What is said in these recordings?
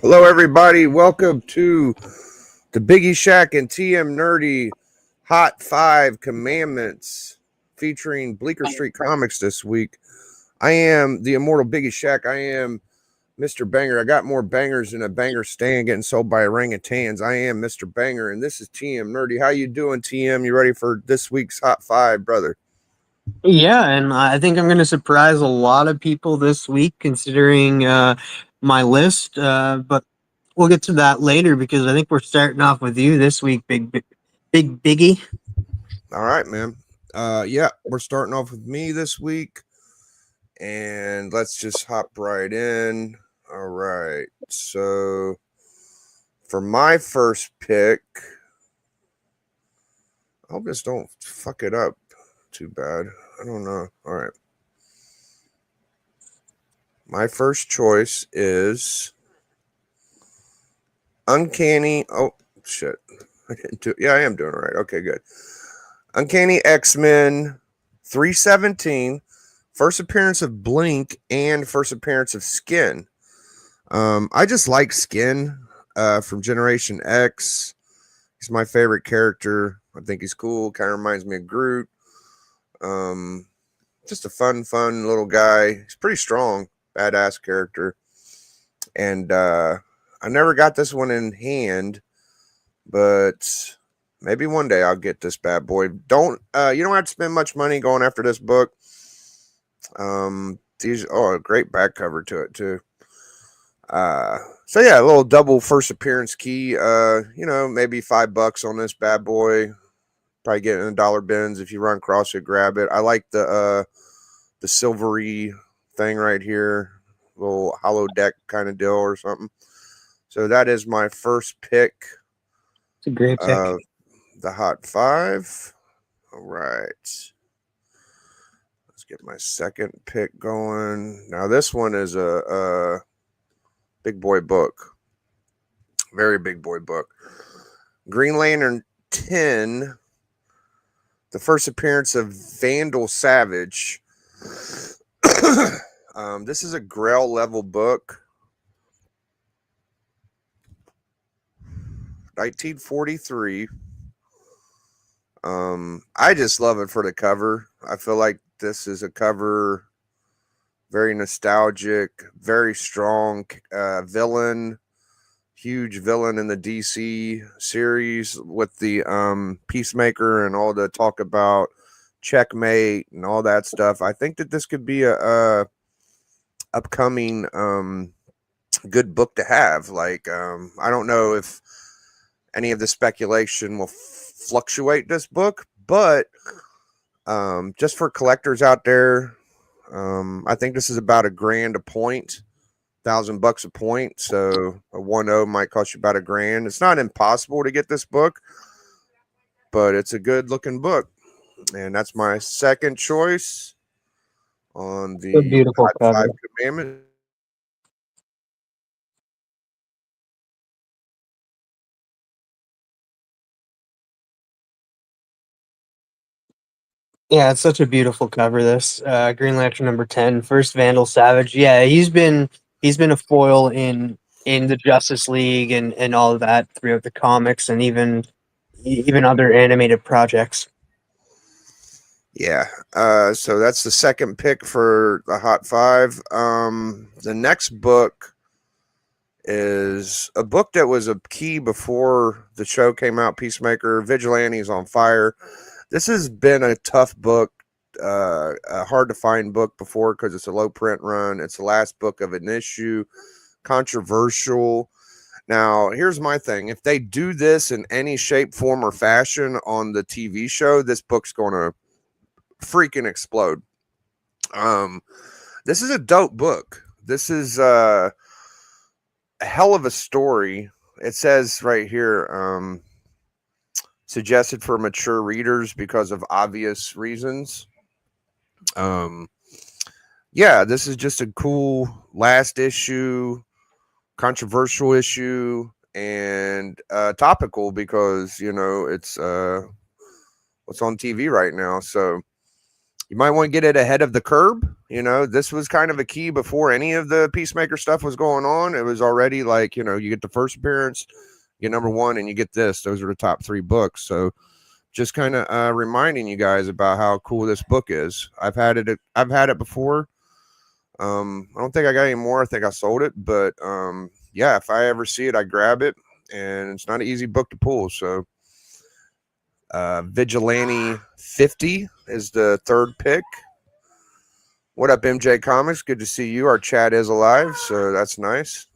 Hello, everybody. Welcome to the Biggie Shack and TM Nerdy Hot 5 Commandments featuring Bleecker Street Comics this week. I am the immortal Biggie Shack. I am Mr. Banger. I got more bangers than a banger stand getting sold by orangutans. I am Mr. Banger, and this is TM Nerdy. How you doing, TM? You ready for this week's Hot 5, brother? Yeah, and I think I'm going to surprise a lot of people this week considering my list. But we'll get to that later because I think we're starting off with you this week, big Biggie. All right, man. Yeah, we're starting off with me this week. And let's just hop right in. All right. So for my first pick, I hope this don't fuck it up too bad. I don't know. All right. My first choice is Uncanny. Oh, shit. I didn't do. Yeah, I am doing it right. Okay, good. Uncanny X-Men 317, first appearance of Blink, and first appearance of Skin. I just like Skin from Generation X. He's my favorite character. I think he's cool. Kind of reminds me of Groot. Just a fun little guy. He's pretty strong, badass character. And I never got this one in hand, but maybe one day I'll get this bad boy. You don't have to spend much money going after this book. A great back cover to it too. So yeah, a little double first appearance key. Maybe $5 on this bad boy. Probably get in a dollar bins if you run across it, grab it. I like the silvery thing right here, little hollow deck kind of deal or something. So that is my first pick It's a great pick. of the Hot 5. All right. Let's get my second pick going. Now this one is a big boy book. Very big boy book. Green Lantern 10, the first appearance of Vandal Savage. This is a Grail level book. 1943. I just love it for the cover. I feel like this is a cover very nostalgic, very strong villain, huge villain in the DC series with the Peacemaker and all the talk about checkmate and all that stuff. I think that this could be a upcoming good book to have. Like I don't know if any of the speculation will fluctuate this book, but just for collectors out there, I think this is about $1,000 a point, $1,000 a point. So a 1.0 might cost you about $1,000. It's not impossible to get this book, but it's a good looking book. And that's my second choice on A the beautiful Hot cover. 5 Commandments. Yeah, it's such a beautiful cover. This Green Lantern number 10, first Vandal Savage. Yeah, he's been a foil in the Justice League and all of that throughout the comics and even other animated projects. Yeah. So that's the second pick for the Hot 5. The next book is a book that was a key before the show came out, Peacemaker, Vigilantes on Fire. This has been a tough book, a hard to find book before because it's a low print run. It's the last book of an issue, controversial. Now, here's my thing. If they do this in any shape, form, or fashion on the TV show, this book's going to freaking explode. This is a dope book. This is a hell of a story. It says right here, suggested for mature readers because of obvious reasons. Yeah, this is just a cool last issue, controversial issue, and topical because it's what's on TV right now. So You might want to get it ahead of the curb. You know, this was kind of a key before any of the Peacemaker stuff was going on. It was already like, you know, you get the first appearance, you get number one, and you get this. Those are the top three books. So just kind of reminding you guys about how cool this book is. I've had it before. I don't think I got any more. I think I sold it, but yeah, if I ever see it, I grab it, and it's not an easy book to pull. So Vigilante 50 is the third pick. What up, MJ Comics? Good to see you. Our chat is alive, so that's nice.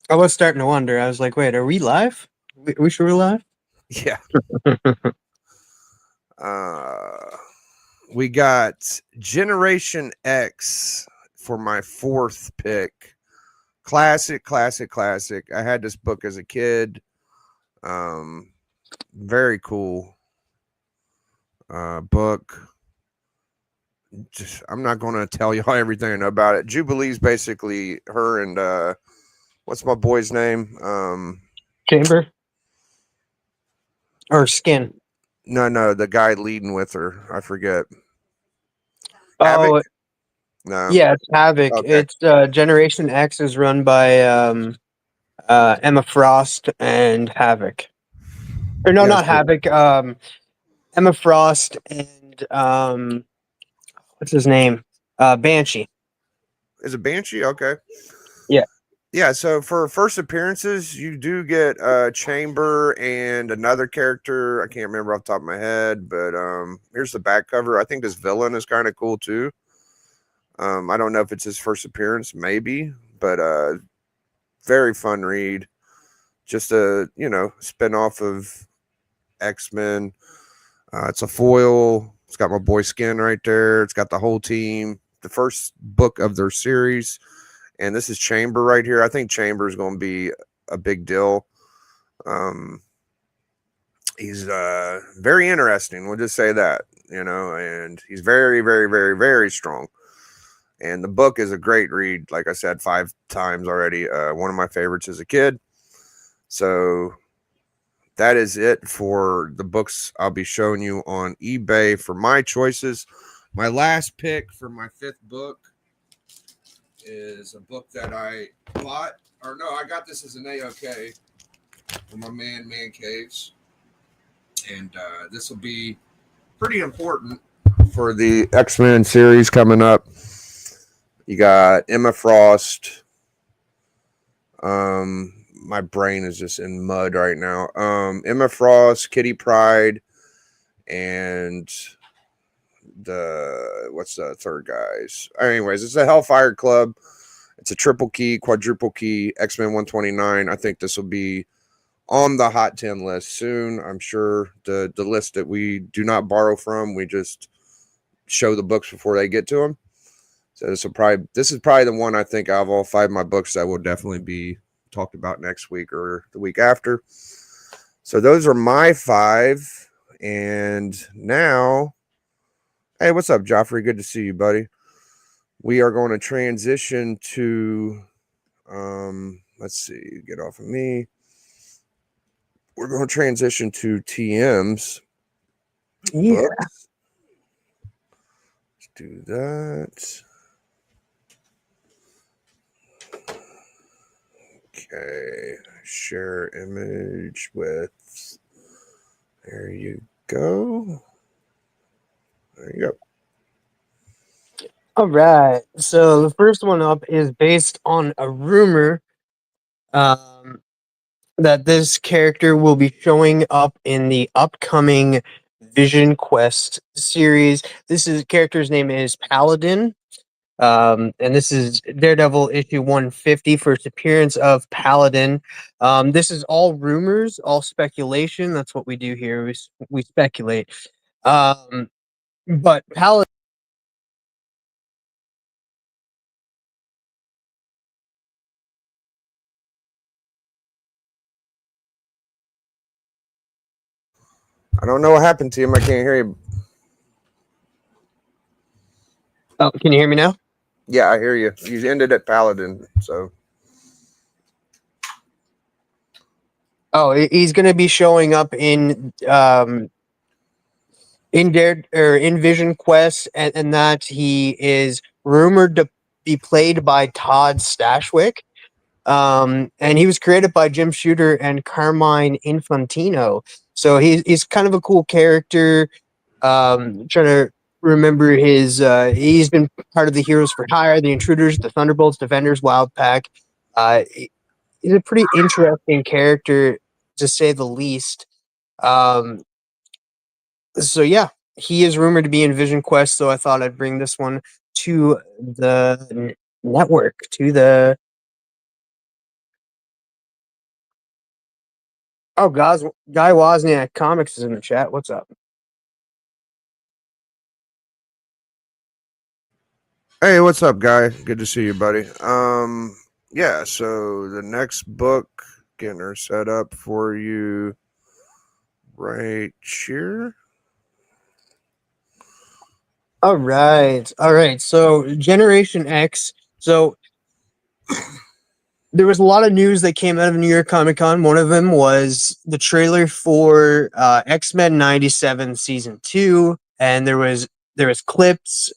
I was starting to wonder. I was like, wait, are we live? We sure we're live? Yeah. We got Generation X for my fourth pick. Classic. I had this book as a kid. Very cool book. Just, I'm not going to tell y'all everything I know about it. Jubilee's basically her and what's my boy's name? Chamber or Skin? No, the guy leading with her. I forget. Oh, Havoc? No. yeah, it's Havoc. Okay. It's Generation X is run by Emma Frost and Havoc. Or no, Yeah. not Havoc. Emma Frost and what's his name? Banshee. Is it Banshee? Okay. Yeah. Yeah, so for first appearances, you do get Chamber and another character. I can't remember off the top of my head, but here's the back cover. I think this villain is kind of cool too. I don't know if it's his first appearance, maybe, but very fun read. Just a spin off of X-Men. It's a foil. It's got my boy Skin right there. It's got the whole team. The first book of their series. And this is Chamber right here. I think Chamber is going to be a big deal. He's very interesting. We'll just say that, and he's very, very, very, very strong. And the book is a great read. Like I said, 5 times already. One of my favorites as a kid. So that is it for the books I'll be showing you on eBay for my choices. My last pick for my 5th book is a book that I bought, or no, I got this as an AOK from my man Caves, and this will be pretty important for the X-Men series coming up. You got Emma Frost. My brain is just in mud right now. Emma Frost, Kitty Pryde, and what's the third guys? Anyways, it's a Hellfire Club. It's a triple key, quadruple key, X-Men 129. I think this will be on the Hot 10 list soon. I'm sure the list that we do not borrow from, we just show the books before they get to them. So this is probably the one I think out of all 5 of my books that will definitely be talked about next week or the week after. So those are my 5. And now, hey, what's up, Joffrey? Good to see you, buddy. We are going to transition to, let's see, get off of me. We're going to transition to TM's books. Let's do that. Okay, share image with, there you go. There you go. All right. So the first one up is based on a rumor that this character will be showing up in the upcoming Vision Quest series. Character's name is Paladin. And this is Daredevil issue 150, first appearance of Paladin. This is all rumors, all speculation. That's what we do here. We speculate. But Paladin. I don't know what happened to him. I can't hear you. Oh, can you hear me now? Yeah, I hear you. You ended at Paladin, so. Oh, he's going to be showing up in in Vision Quest, and that he is rumored to be played by Todd Stashwick. And he was created by Jim Shooter and Carmine Infantino. So he's kind of a cool character. Trying to remember his. He's been part of the Heroes for Hire, the Intruders, the Thunderbolts, Defenders, Wild Pack. He's a pretty interesting character, to say the least. Um, so yeah, he is rumored to be in Vision Quest. So I thought I'd bring this one to the network, to the. Oh, Guy Wozniak Comics is in the chat. What's up? Hey, what's up, guy? Good to see you, buddy. Yeah, so the next book, getting her set up for you right here. All right. All right. So Generation X. So there was a lot of news that came out of New York Comic Con. One of them was the trailer for X-Men 97 season 2, and there was clips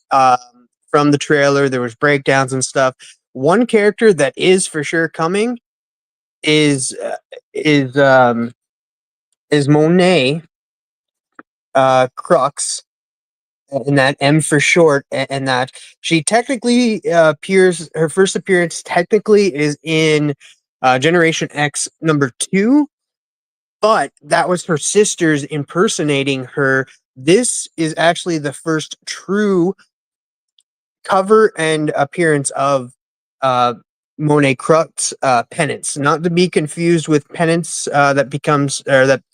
from the trailer, there was breakdowns and stuff. One character that is for sure coming is uh, is um is Monet Crux, and that M for short, and that she technically appears. Her first appearance technically is in Generation X number 2, but that was her sisters impersonating her. This is actually the first true cover and appearance of uh, Monet Crux Penance, not to be confused with Penance that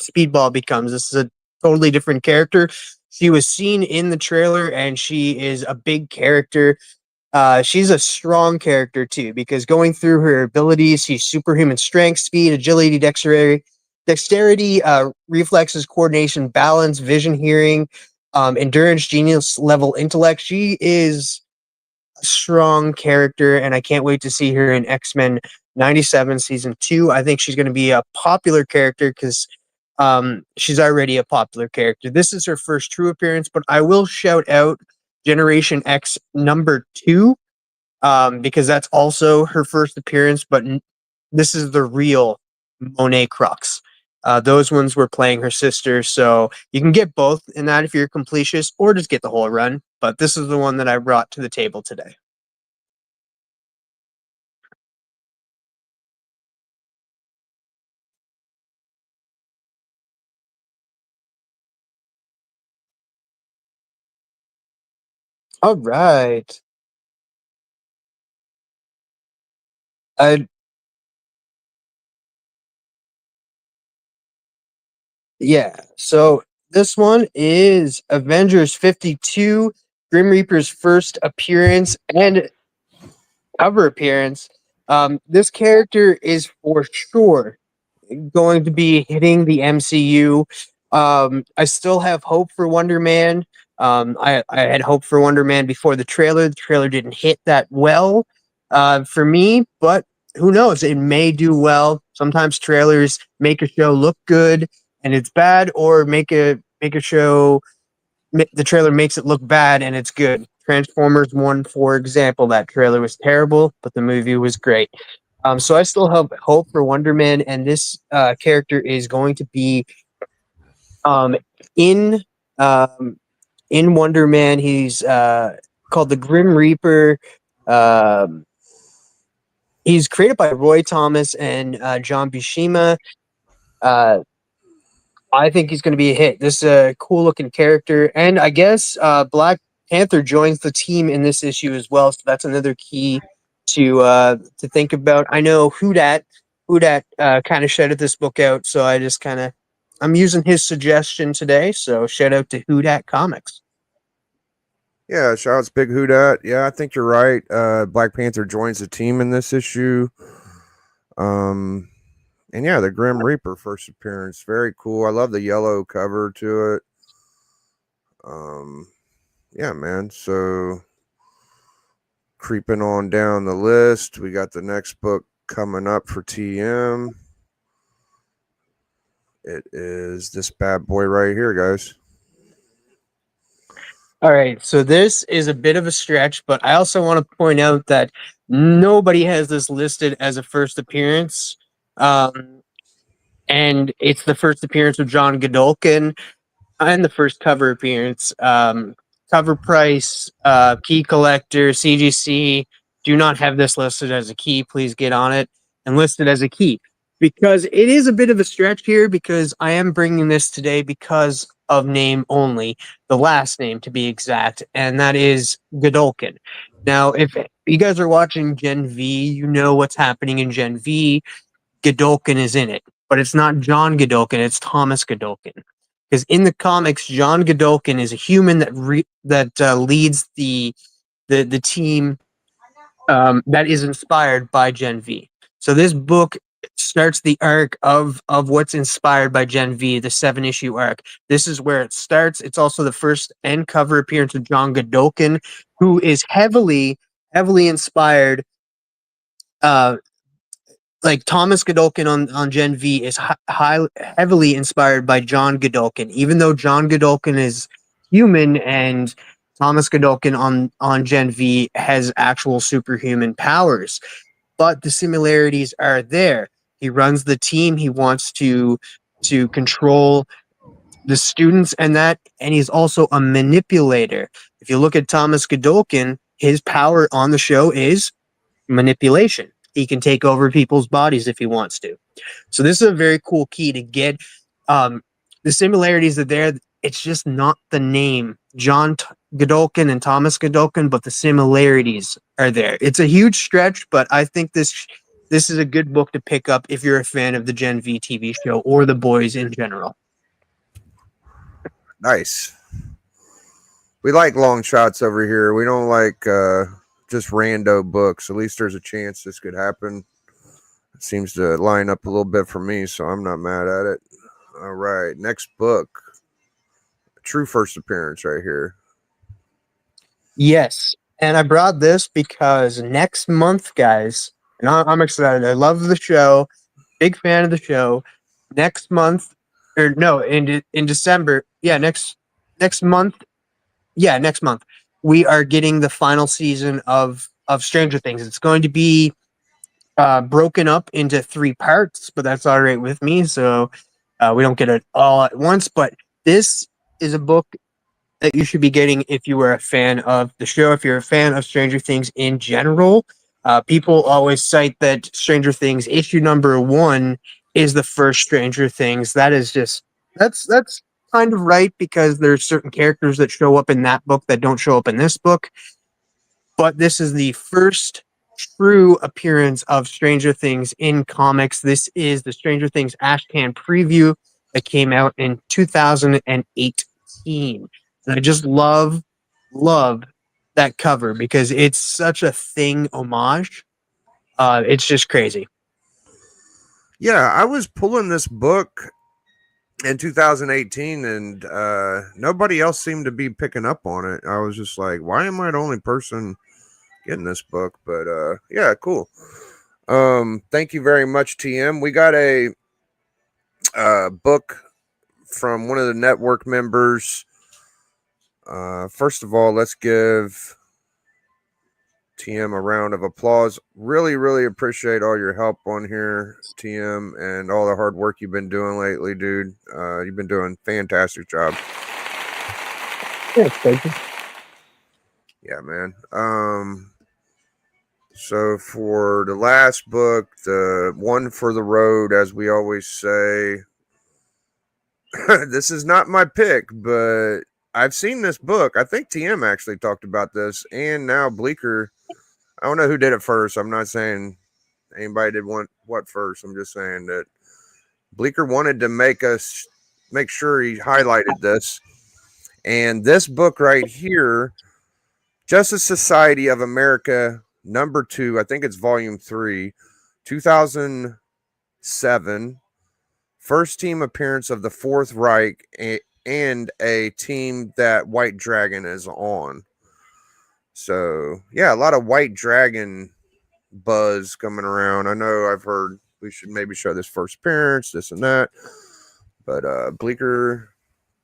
Speedball becomes. This is a totally different character. She was seen in the trailer, and she is a big character. She's a strong character too, because going through her abilities, she's superhuman strength, speed, agility, dexterity, reflexes, coordination, balance, vision, hearing, endurance, genius level intellect. She is strong character, and I can't wait to see her in X-Men 97 season 2. I think she's going to be a popular character because she's already a popular character. This is her first true appearance, but I will shout out Generation X number 2 because that's also her first appearance, but this is the real Monet Crux. Those ones were playing her sister, so you can get both in that if you're a completist, or just get the whole run. But this is the one that I brought to the table today. All right. I Yeah. So this one is Avengers 52, Grim Reaper's first appearance and cover appearance. This character is for sure going to be hitting the MCU. I still have hope for Wonder Man. I had hope for Wonder Man before the trailer. The trailer didn't hit that well for me, but who knows? It may do well. Sometimes trailers make a show look good and it's bad, or make a show. The trailer makes it look bad and it's good. Transformers 1, for example, that trailer was terrible, but the movie was great. So I still have hope for Wonder Man, and this character is going to be um, in um, in Wonder Man. He's called the Grim Reaper. Um, he's created by Roy Thomas and John Buscema. Uh, I think he's going to be a hit. This is a cool looking character, and I guess Black Panther joins the team in this issue as well. So that's another key to think about. I know Hudat kind of shouted this book out, so I just kind of I'm using his suggestion today. So shout out to Hudat Comics. Yeah, shout outs Big Who Dat. Yeah, I think you're right. Black Panther joins the team in this issue. Um, and yeah, the Grim Reaper first appearance, very cool. I love the yellow cover to it. Um, yeah, man. So creeping on down the list, we got the next book coming up for TM. It is this bad boy right here, guys. All right, so this is a bit of a stretch, but I also want to point out that nobody has this listed as a first appearance. Um, and it's the first appearance of John Godolkin and the first cover appearance. Cover price, key collector, CGC. Do not have this listed as a key. Please get on it and list it as a key because it is a bit of a stretch here because I am bringing this today because of name only, the last name to be exact, and that is Godolkin. Now, if you guys are watching Gen V, you know what's happening in Gen V. Godolkin is in it, but it's not John Godolkin, it's Thomas Godolkin. Because in the comics, John Godolkin is a human that leads the team that is inspired by Gen V. So this book starts the arc of what's inspired by Gen V, the 7-issue arc. This is where it starts. It's also the first end cover appearance of John Godolkin, who is heavily inspired. Uh, like Thomas Godolkin on Gen V is heavily inspired by John Godolkin, even though John Godolkin is human and Thomas Godolkin on Gen V has actual superhuman powers. But the similarities are there. He runs the team. He wants to control the students and he's also a manipulator. If you look at Thomas Godolkin, his power on the show is manipulation. He can take over people's bodies if he wants to. So this is a very cool key to get. Um, the similarities are there. It's just not the name Godolkin and Thomas Godolkin, but the similarities are there. It's a huge stretch, but I think this is a good book to pick up if you're a fan of the Gen V TV show or the boys in general. Nice. We like long shots over here. We don't like just rando books. At least there's a chance this could happen. It seems to line up a little bit for me, so I'm not mad at it. All right, next book. True first appearance right here. Yes. And I brought this because next month, guys, and I'm excited. I love the show. Big fan of the show. Next month, or no, in December, yeah, next month, yeah, next month, we are getting the final season of Stranger Things. It's going to be broken up into 3 parts, but that's all right with me. So we don't get it all at once. But this is a book that you should be getting if you were a fan of the show, if you're a fan of Stranger Things in general. People always cite that Stranger Things issue number 1 is the first Stranger Things. That is just that's kind of right because there's certain characters that show up in that book that don't show up in this book. But this is the first true appearance of Stranger Things in comics. This is the Stranger Things Ashcan preview that came out in 2018. And I just love that cover because it's such a thing homage. It's just crazy. Yeah, I was pulling this book in 2018 and nobody else seemed to be picking up on it. I was just like, why am I the only person getting this book? But yeah, cool. Thank you very much, TM. We got a book from one of the network members. First of all, let's give TM a round of applause. Really appreciate all your help on here, TM, and all the hard work you've been doing lately, dude. You've been doing a fantastic job. Yeah, thank you. Yeah, man. So for the last book, the one for the road, as we always say, this is not my pick, but I've seen this book. I think TM actually talked about this, and now Bleecker. I don't know who did it first. I'm not saying anybody did what first. I'm just saying that Bleecker wanted to make sure he highlighted this. And this book right here, Justice Society of America, #2, I think it's volume 3, 2007. First team appearance of the Fourth Reich and a team that White Dragon is on. So, yeah, a lot of White Dragon buzz coming around. I know I've heard we should maybe show this first appearance, this and that. But Bleecker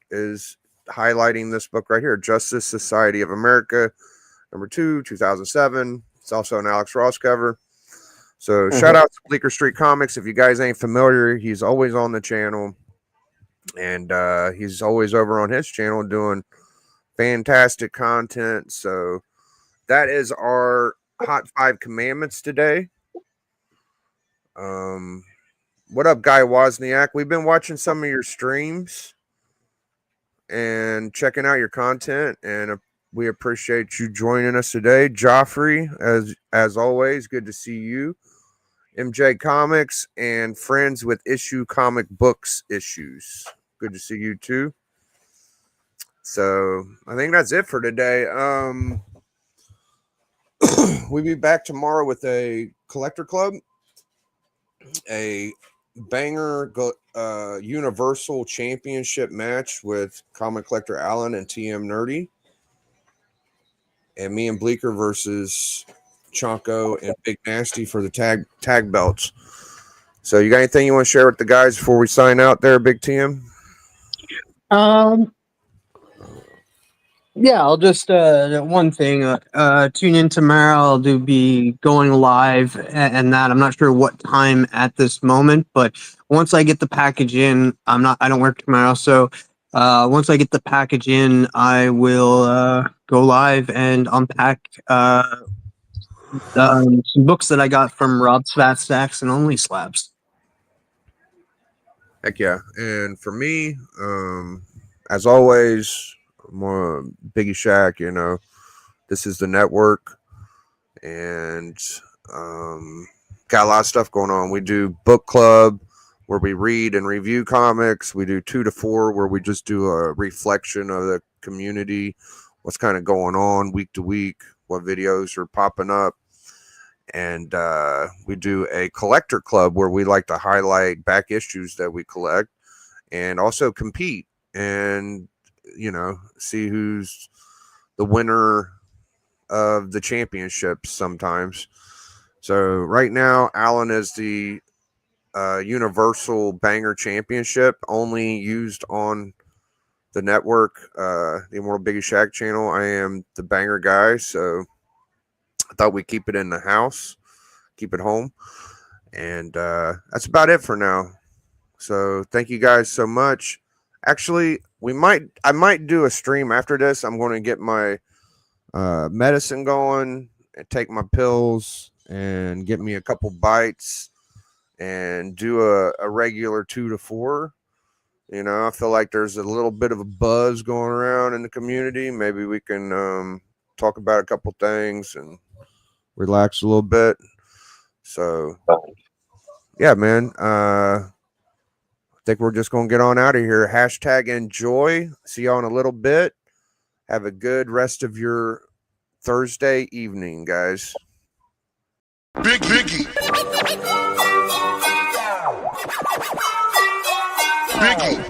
is highlighting this book right here, Justice Society of America, number 2, 2007. It's also an Alex Ross cover. So shout out to Bleecker Street Comics. If you guys ain't familiar, he's always on the channel. And he's always over on his channel doing fantastic content. So that is our Hot 5 Commandments today. What up, Guy Wozniak? We've been watching some of your streams and checking out your content, and we appreciate you joining us today. Joffrey, as always, good to see you. MJ Comics and friends with Issue Comic Books Issues. Good to see you too. So I think that's it for today. We'll be back tomorrow with a collector club, a banger Universal Championship match with Comic Collector Allen and TM Nerdy, and me and Bleecker versus Chonko and Big Nasty for the tag belts. So you got anything you want to share with the guys before we sign out there, Big TM? Yeah, I'll just one thing. Tune in tomorrow. I'll be going live, and that I'm not sure what time at this moment, but once I get the package in, I don't work tomorrow, so once I get the package in, I will go live and unpack some books that I got from Rob's Fat Stacks and Only Slabs. Heck yeah! And for me, as always, more Biggie Shack, you know, this is the network, and got a lot of stuff going on. We do book club where we read and review comics. We do 2 to 4 where we just do a reflection of the community, what's kind of going on week to week, what videos are popping up. And we do a collector club where we like to highlight back issues that we collect and also compete and, you know, see who's the winner of the championships sometimes. So right now, Alan is the Universal Banger Championship, only used on the network, the Immortal Biggie Shack channel. I am the Banger guy, so I thought we'd keep it in the house, keep it home. And that's about it for now. So thank you guys so much. Actually, I might do a stream after this. I'm going to get my medicine going and take my pills and get me a couple bites and do a regular 2 to 4. You know, I feel like there's a little bit of a buzz going around in the community. Maybe we can talk about a couple things and relax a little bit. So yeah, man. I think we're just going to get on out of here. Hashtag enjoy. See y'all in a little bit. Have a good rest of your Thursday evening, guys. Biggie. Biggie.